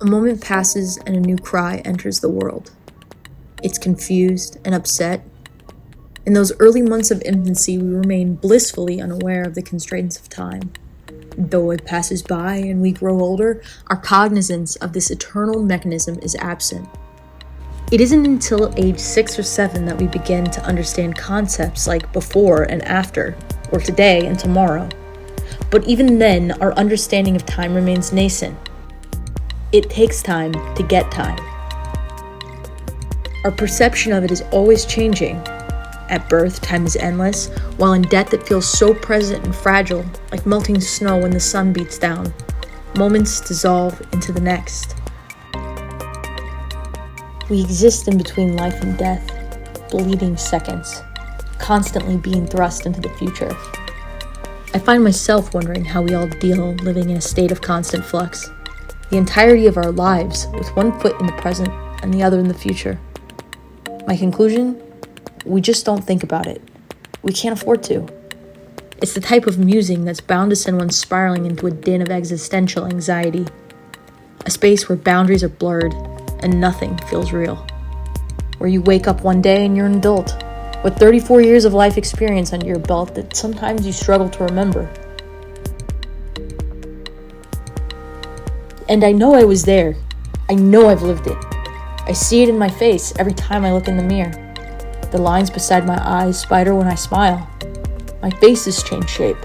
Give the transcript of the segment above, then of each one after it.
A moment passes and a new cry enters the world. It's confused and upset. In those early months of infancy, we remain blissfully unaware of the constraints of time. Though it passes by and we grow older, our cognizance of this eternal mechanism is absent. It isn't until age 6 or 7 that we begin to understand concepts like before and after, or today and tomorrow. But even then, our understanding of time remains nascent. It takes time to get time. Our perception of it is always changing. At birth, time is endless, while in death it feels so present and fragile, like melting snow when the sun beats down. Moments dissolve into the next. We exist in between life and death, bleeding seconds, constantly being thrust into the future. I find myself wondering how we all deal living in a state of constant flux. The entirety of our lives, with one foot in the present and the other in the future. My conclusion? We just don't think about it. We can't afford to. It's the type of musing that's bound to send one spiraling into a din of existential anxiety. A space where boundaries are blurred and nothing feels real. Where you wake up one day and you're an adult, with 34 years of life experience under your belt that sometimes you struggle to remember. And I know I was there. I know I've lived it. I see it in my face every time I look in the mirror. The lines beside my eyes spider when I smile. My faces change shape.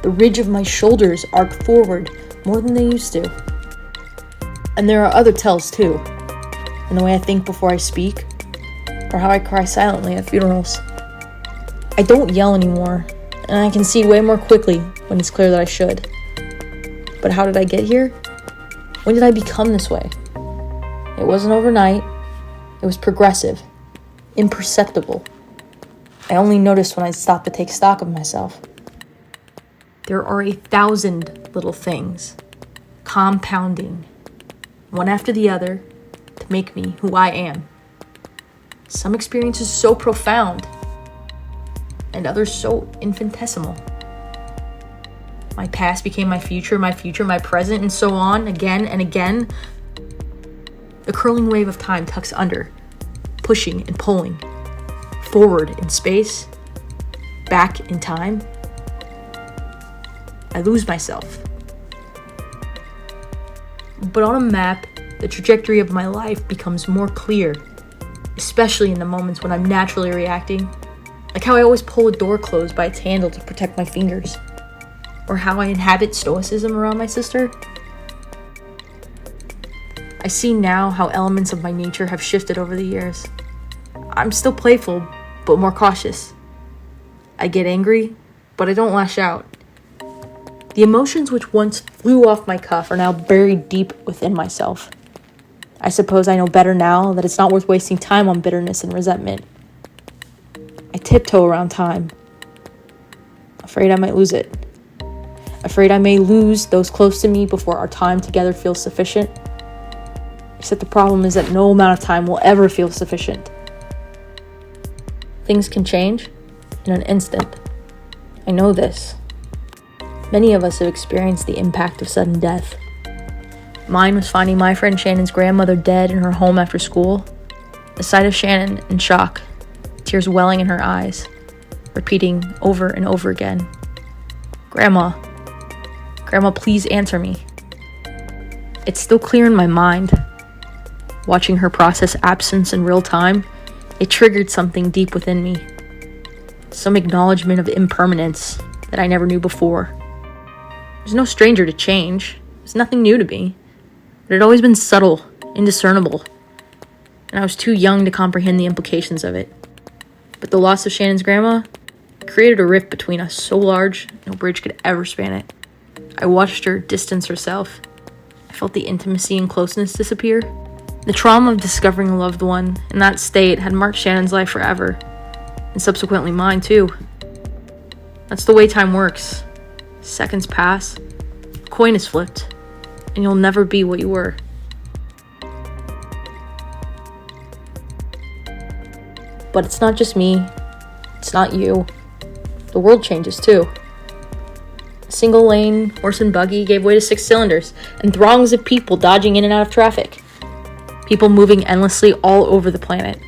The ridge of my shoulders arc forward more than they used to. And there are other tells too. In the way I think before I speak, or how I cry silently at funerals. I don't yell anymore, and I can see way more quickly when it's clear that I should. But how did I get here? When did I become this way? It wasn't overnight. It was progressive, imperceptible. I only noticed when I stopped to take stock of myself. There are 1,000 little things, compounding, one after the other, to make me who I am. Some experiences so profound, and others so infinitesimal. My past became my future, my present, and so on, again and again. The curling wave of time tucks under, pushing and pulling, forward in space, back in time. I lose myself. But on a map, the trajectory of my life becomes more clear, especially in the moments when I'm naturally reacting, like how I always pull a door closed by its handle to protect my fingers. Or how I inhabit stoicism around my sister. I see now how elements of my nature have shifted over the years. I'm still playful, but more cautious. I get angry, but I don't lash out. The emotions which once flew off my cuff are now buried deep within myself. I suppose I know better now that it's not worth wasting time on bitterness and resentment. I tiptoe around time, afraid I might lose it. Afraid I may lose those close to me before our time together feels sufficient. Except the problem is that no amount of time will ever feel sufficient. Things can change in an instant. I know this. Many of us have experienced the impact of sudden death. Mine was finding my friend Shannon's grandmother dead in her home after school. The sight of Shannon in shock, tears welling in her eyes, repeating over and over again, Grandma, please answer me. It's still clear in my mind. Watching her process absence in real time, it triggered something deep within me. Some acknowledgement of impermanence that I never knew before. I was no stranger to change. It was nothing new to me. But it had always been subtle, indiscernible. And I was too young to comprehend the implications of it. But the loss of Shannon's grandma created a rift between us so large, no bridge could ever span it. I watched her distance herself. I felt the intimacy and closeness disappear. The trauma of discovering a loved one in that state had marked Shannon's life forever, and subsequently mine too. That's the way time works. Seconds pass, a coin is flipped, and you'll never be what you were. But it's not just me. It's not you. The world changes too. A single lane horse and buggy gave way to 6 cylinders, and throngs of people dodging in and out of traffic. People moving endlessly all over the planet.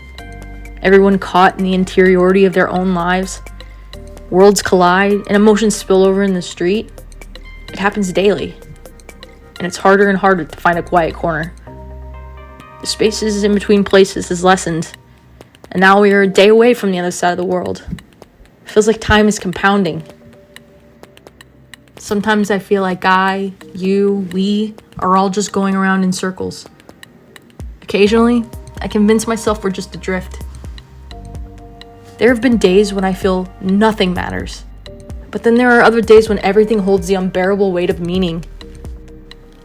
Everyone caught in the interiority of their own lives. Worlds collide and emotions spill over in the street. It happens daily. And it's harder and harder to find a quiet corner. The spaces in between places has lessened. And now we are a day away from the other side of the world. It feels like time is compounding. Sometimes I feel like I, you, we are all just going around in circles. Occasionally, I convince myself we're just adrift. There have been days when I feel nothing matters. But then there are other days when everything holds the unbearable weight of meaning.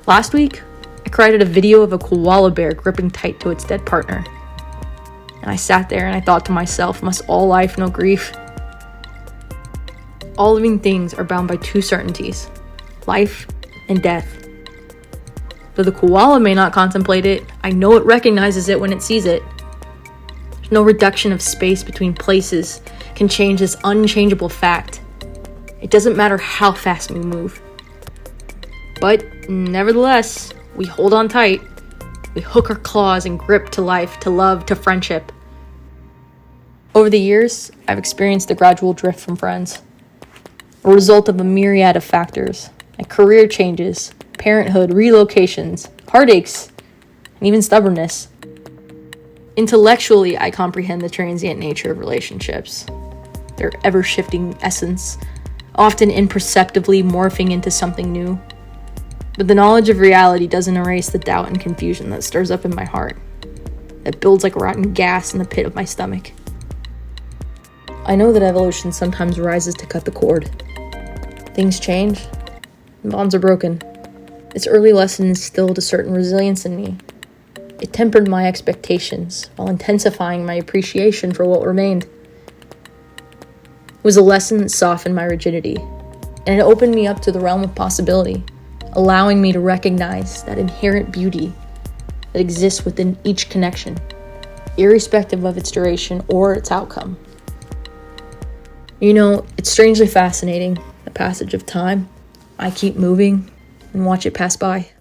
Last week, I cried at a video of a koala bear gripping tight to its dead partner. And I sat there and I thought to myself, must all life know grief? All living things are bound by 2 certainties, life and death. Though the koala may not contemplate it, I know it recognizes it when it sees it. There's no reduction of space between places can change this unchangeable fact. It doesn't matter how fast we move. But nevertheless, we hold on tight. We hook our claws and grip to life, to love, to friendship. Over the years, I've experienced a gradual drift from friends. A result of a myriad of factors, like career changes, parenthood, relocations, heartaches, and even stubbornness. Intellectually, I comprehend the transient nature of relationships, their ever-shifting essence, often imperceptibly morphing into something new. But the knowledge of reality doesn't erase the doubt and confusion that stirs up in my heart, that builds like rotten gas in the pit of my stomach. I know that evolution sometimes rises to cut the cord. Things change, and bonds are broken. Its early lesson instilled a certain resilience in me. It tempered my expectations while intensifying my appreciation for what remained. It was a lesson that softened my rigidity, and it opened me up to the realm of possibility, allowing me to recognize that inherent beauty that exists within each connection, irrespective of its duration or its outcome. You know, it's strangely fascinating, the passage of time. I keep moving and watch it pass by.